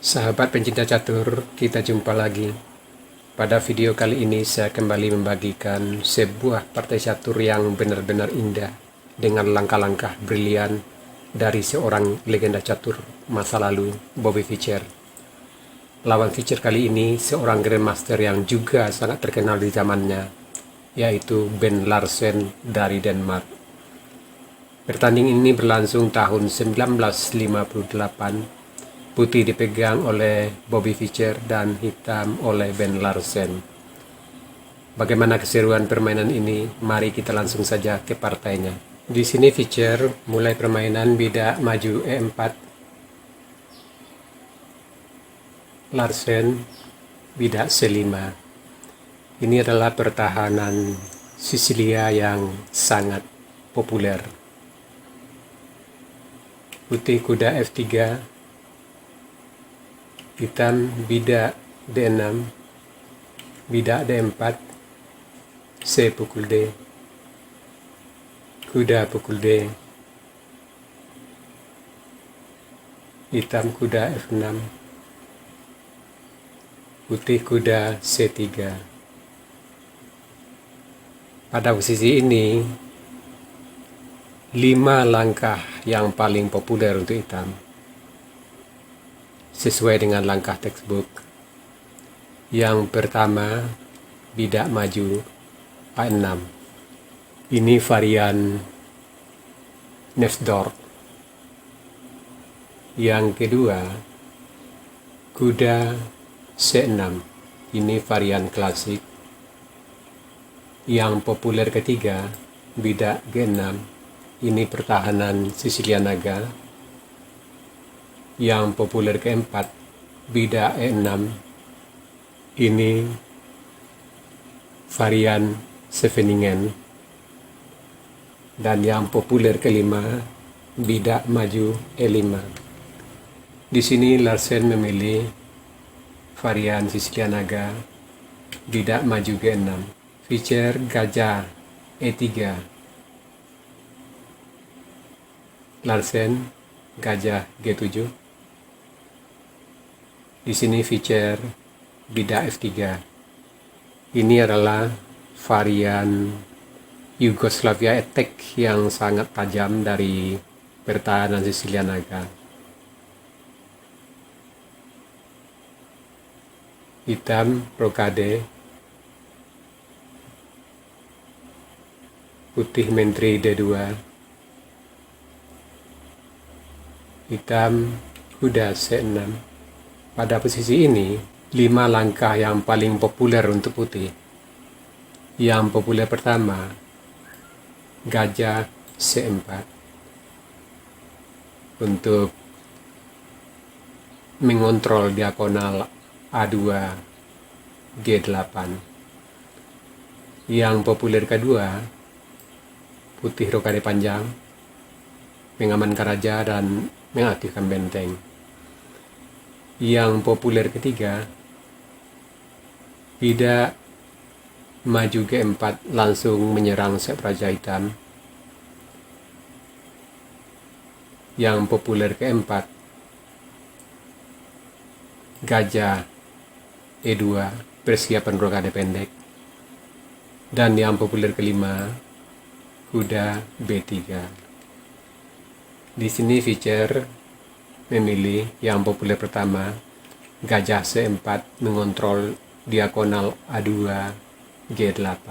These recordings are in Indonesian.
Sahabat pencinta catur, kita jumpa lagi. Pada video kali ini saya kembali membagikan sebuah partai catur yang benar-benar indah dengan langkah-langkah brilian dari seorang legenda catur masa lalu, Bobby Fischer. Lawan Fischer kali ini seorang grandmaster yang juga sangat terkenal di zamannya, yaitu Ben Larsen dari Denmark. Pertandingan ini berlangsung tahun 1958. Putih dipegang oleh Bobby Fischer dan hitam oleh Ben Larsen. Bagaimana keseruan permainan ini? Mari kita langsung saja ke partainya. Di sini Fischer mulai permainan bidak maju E4. Larsen bidak C5. Ini adalah pertahanan Sisilia yang sangat populer. Putih kuda F3. Hitam bidak D6, bidak D4, C pukul D, kuda pukul D, hitam kuda F6, putih kuda C3. Pada posisi ini, 5 langkah yang paling populer untuk hitam, sesuai dengan langkah textbook. Yang pertama, bidak maju A6. Ini varian Nesdorf. Yang kedua, kuda C6. Ini varian klasik. Yang populer ketiga, bidak G6. Ini pertahanan Sisilia Naga. Yang populer keempat, bidak E6. Ini varian Scheveningen. Dan yang populer kelima, bidak maju E5. Di sini Larsen memilih varian Sisilia Naga, bidak maju G6. Fischer gajah E3. Larsen gajah G7. Di sini Fischer bidak F3. Ini adalah varian Yugoslavia attack yang sangat tajam dari pertahanan Sisilia Naga. Hitam rokade, putih menteri D2, hitam kuda C6. Pada posisi ini, 5 langkah yang paling populer untuk putih. Yang populer pertama, gajah C4. Untuk mengontrol diagonal A2, G8. Yang populer kedua, putih rokade panjang, mengamankan raja dan mengaktifkan benteng. Yang populer ketiga, bidak maju G4 langsung menyerang sep raja hitam. Yang populer keempat, gajah E2, persiapan rokade pendek. Dan yang populer kelima, kuda B3. Di sini Fischer memilih yang populer pertama, gajah C4 mengontrol diagonal A2, G8.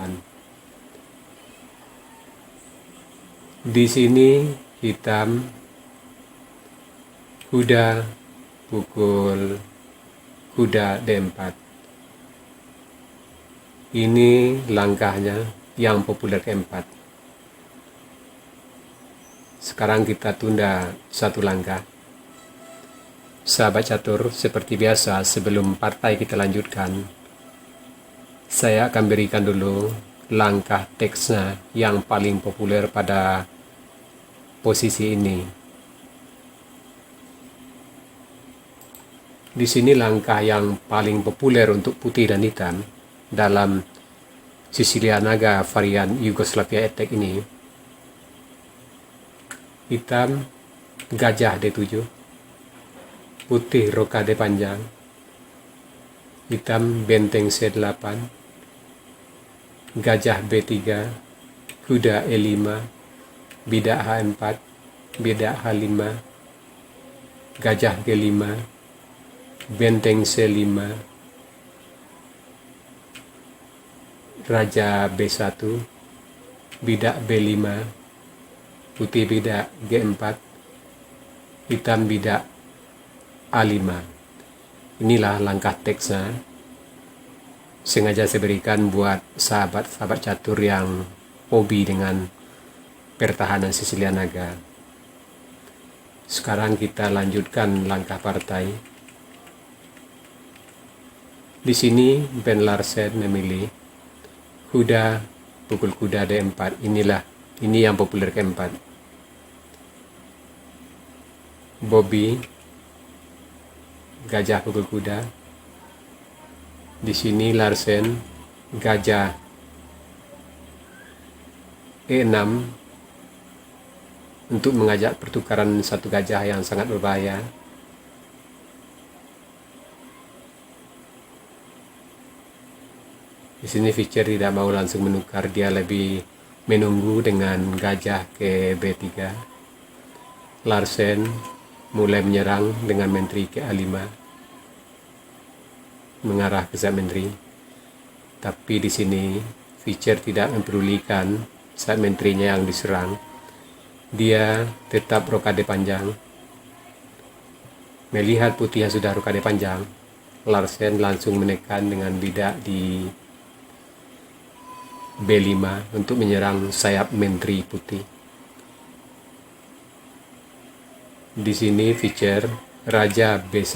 Di sini hitam kuda pukul kuda D4. Ini langkahnya yang populer keempat. Sekarang kita tunda satu langkah. Sahabat catur, seperti biasa sebelum partai kita lanjutkan, saya akan berikan dulu langkah teksnya yang paling populer pada posisi ini. Di sini langkah yang paling populer untuk putih dan hitam dalam Sisilia Naga varian Yugoslavia attack ini. Hitam gajah D7. putih rokade panjang, hitam benteng C8, gajah B3, kuda E5, bidak H4, bidak H5, gajah G5, benteng C5, raja B1, bidak B5, putih bidak G4, hitam bidak A5. Inilah langkah teksnya. Sengaja saya berikan buat sahabat-sahabat catur yang hobi dengan pertahanan Sicilianaga. Sekarang kita lanjutkan langkah partai. Di sini Ben Larsen memilih kuda pukul kuda D4. Ini yang populer keempat. Bobby gajah pukul kuda. Di sini Larsen gajah E6 untuk mengajak pertukaran satu gajah yang sangat berbahaya. Di sini Fischer tidak mau langsung menukar, dia lebih menunggu dengan gajah ke B3. Larsen mulai menyerang dengan menteri ke A5, mengarah ke zat menteri. Tapi di sini Fischer tidak mempedulikan saat menterinya yang diserang. Dia tetap rokade panjang. Melihat putih yang sudah rokade panjang, Larsen langsung menekan dengan bidak di B5 untuk menyerang sayap menteri putih. Di sini Fischer raja B1.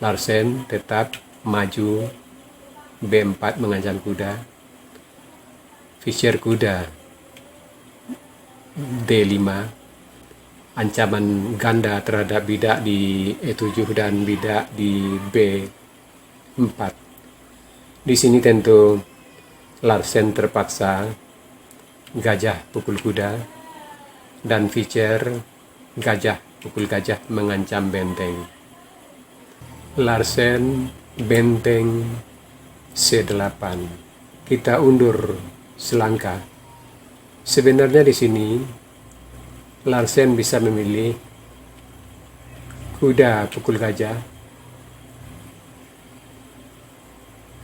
Larsen tetap maju B4 mengancam kuda. Fischer kuda D5, ancaman ganda terhadap bidak di E7 dan bidak di B4. Di sini tentu Larsen terpaksa gajah pukul kuda dan Fischer gajah pukul gajah mengancam benteng. Larsen benteng C8. Kita undur selangkah. Sebenarnya di sini Larsen bisa memilih kuda pukul gajah,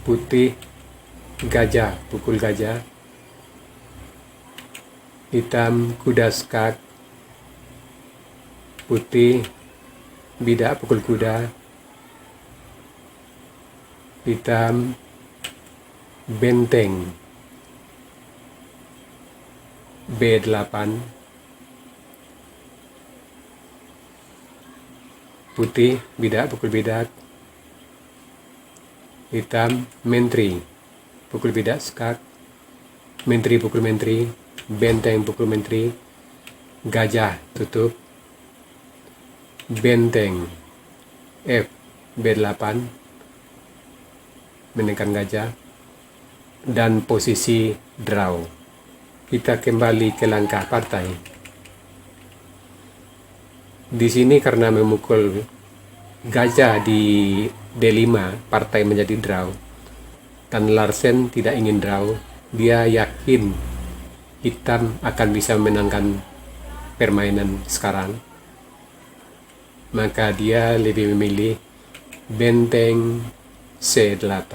putih gajah pukul gajah, hitam kuda skak, putih bidak pukul kuda, hitam benteng B8, putih bidak pukul bidak, hitam menteri pukul bidak skak, menteri pukul menteri, benteng pukul menteri, gajah tutup, benteng F B8 menekan gajah, dan posisi draw. Kita kembali ke langkah partai. Di sini karena memukul gajah di D5, partai menjadi draw. Dan Larsen tidak ingin draw. Dia yakin hitam akan bisa memenangkan permainan sekarang. Maka dia lebih memilih benteng C8.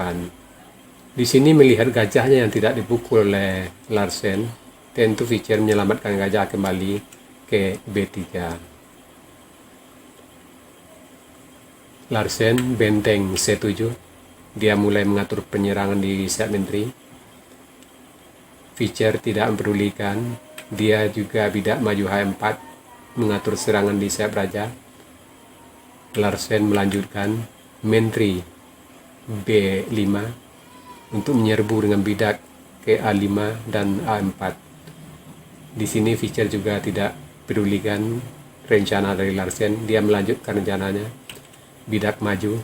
Di sini melihat gajahnya yang tidak dipukul oleh Larsen, tentu Fischer menyelamatkan gajah kembali ke B3. Larsen benteng C7. Dia mulai mengatur penyerangan di sayap menteri. Fischer tidak mempedulikan. Dia juga bidak maju H4 mengatur serangan di sayap raja. Larsen melanjutkan menteri B5 untuk menyerbu dengan bidak ke A5 dan A4. Di sini Fischer juga tidak pedulikan rencana dari Larsen. Dia melanjutkan rencananya. Bidak maju.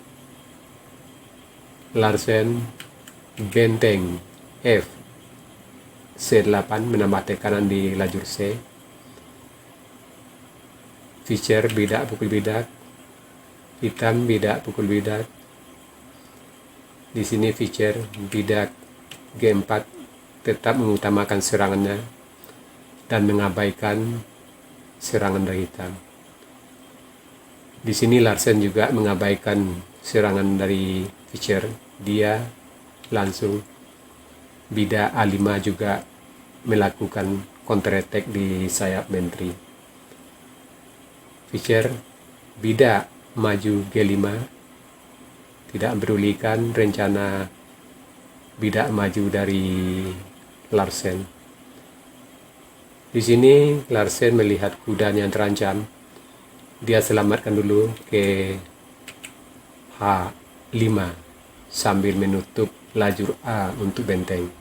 Larsen benteng F C8 menambah tekanan di lajur C. Fischer bidak pukul bidak, hitam bidak pukul bidak. Di sini feature bidak G4 tetap mengutamakan serangannya dan mengabaikan serangan dari hitam. Di sini Larsen juga mengabaikan serangan dari feature. Dia langsung bidak A5 juga melakukan counter attack di sayap menteri. Feature bidak maju G5 tidak mempedulikan rencana bidak maju dari Larsen. Di sini Larsen melihat kudanya yang terancam. Dia selamatkan dulu ke H5 sambil menutup lajur A untuk benteng.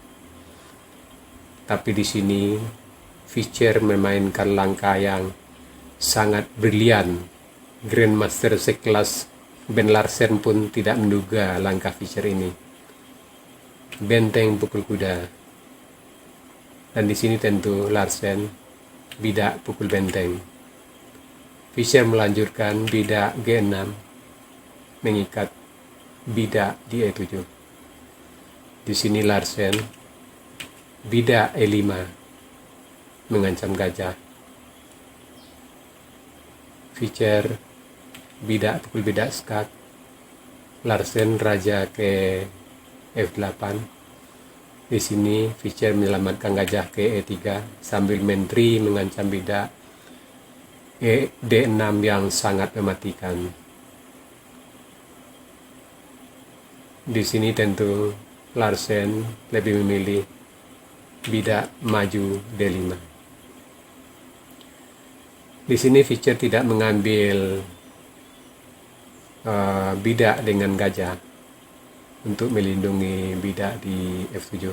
Tapi di sini Fischer memainkan langkah yang sangat brilian. Grandmaster sekelas Ben Larsen pun tidak menduga langkah Fischer ini. Benteng pukul kuda. Dan di sini tentu Larsen bidak pukul benteng. Fischer melanjutkan bidak G6 mengikat bidak di E7. Di sini Larsen bidak E5 mengancam gajah. Fischer bidak pukul bidak skak. Larsen raja ke F8. Di sini Fischer menyelamatkan gajah ke E3 sambil menteri mengancam bidak D6 yang sangat mematikan. Di sini tentu Larsen lebih memilih bidak maju D5. Di sini Fischer tidak mengambil bidak dengan gajah untuk melindungi bidak di F7.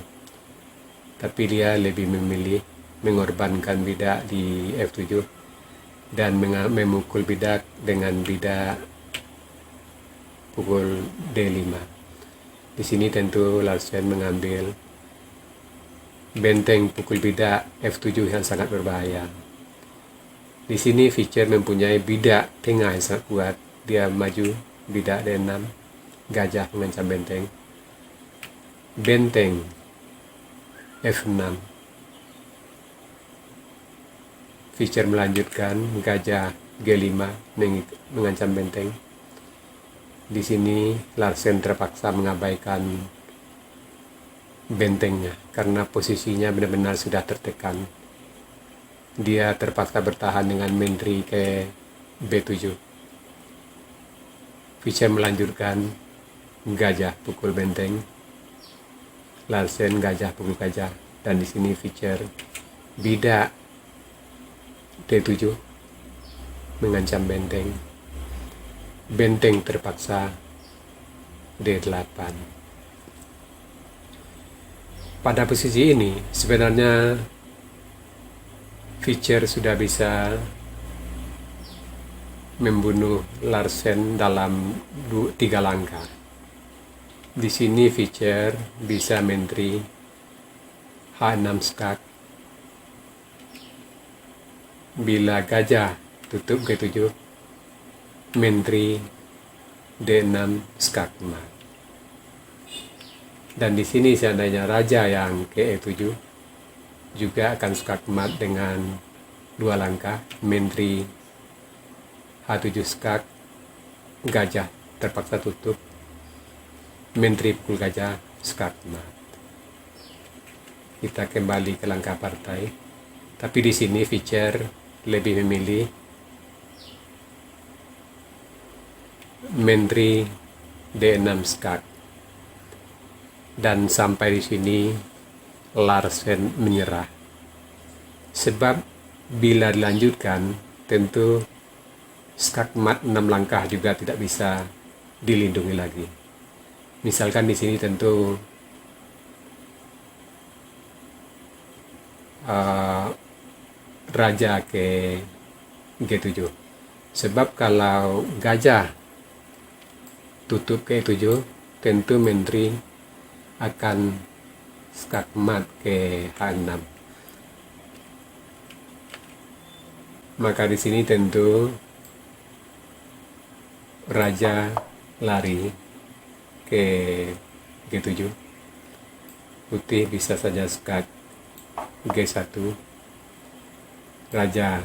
Tapi dia lebih memilih mengorbankan bidak di F7 dan memukul bidak dengan bidak pukul D5. Di sini tentu Larsen mengambil benteng pukul bidak F7 yang sangat berbahaya. Di sini Fischer mempunyai bidak tengah yang sangat kuat. Dia maju bidak D6, gajah mengancam benteng. Benteng F6. Fischer melanjutkan gajah G5 mengancam benteng. Di sini Larsen terpaksa mengabaikan bentengnya karena posisinya benar-benar sudah tertekan. Dia terpaksa bertahan dengan menteri ke B7. Fischer melanjutkan gajah pukul benteng. Larsen gajah pukul gajah, dan di sini Fischer bidak D7 mengancam benteng. Benteng terpaksa D8. Pada posisi ini sebenarnya Fischer sudah bisa membunuh Larsen dalam 3 langkah. Di sini Fischer bisa menteri H6 skak. Bila gajah tutup G7, menteri D6 skak mat. Dan di sini seandainya raja yang ke E7 juga akan skak mat dengan 2 langkah, menteri H7 skak, gajah terpaksa tutup, menteri pukul gajah skak mat. Kita kembali ke langkah partai. Tapi di sini Fischer lebih memilih menteri D6 skak. Dan sampai di sini Larsen menyerah. Sebab bila dilanjutkan tentu skak mat 6 langkah juga tidak bisa dilindungi lagi. Misalkan di sini tentu raja ke G7. Sebab kalau gajah tutup ke E7, tentu menteri akan skak mat ke H6. Maka di sini tentu Raja lari ke G7. Putih bisa saja skak G1. Raja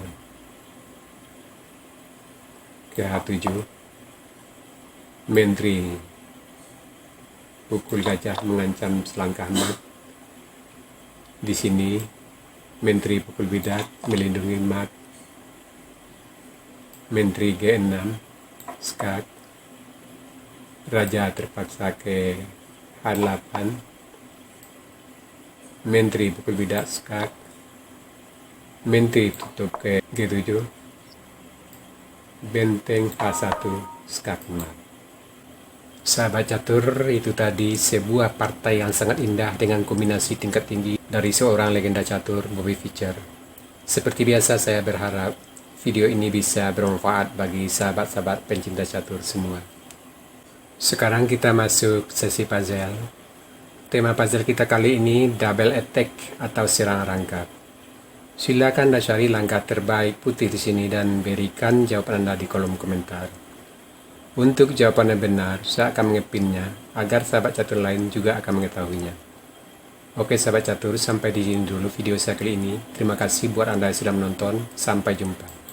ke H7. Menteri pukul gajah mengancam selangkah mat. Di sini Menteri pukul bidak melindungi mat. Menteri G6 skak. Raja terpaksa ke H8. Menteri pukul bidak skak. Menteri tutup ke G7. Benteng H1 skak mat. Sahabat catur, itu tadi sebuah partai yang sangat indah dengan kombinasi tingkat tinggi dari seorang legenda catur, Bobby Fischer. Seperti biasa, saya berharap video ini bisa bermanfaat bagi sahabat-sahabat pencinta catur semua. Sekarang kita masuk sesi puzzle. Tema puzzle kita kali ini double attack atau serang rangkap. Silakan dasari langkah terbaik putih di sini dan berikan jawaban Anda di kolom komentar. Untuk jawabannya benar, saya akan mengepinnya agar sahabat catur lain juga akan mengetahuinya. Oke sahabat catur, sampai di sini dulu video saya kali ini. Terima kasih buat Anda yang sudah menonton. Sampai jumpa.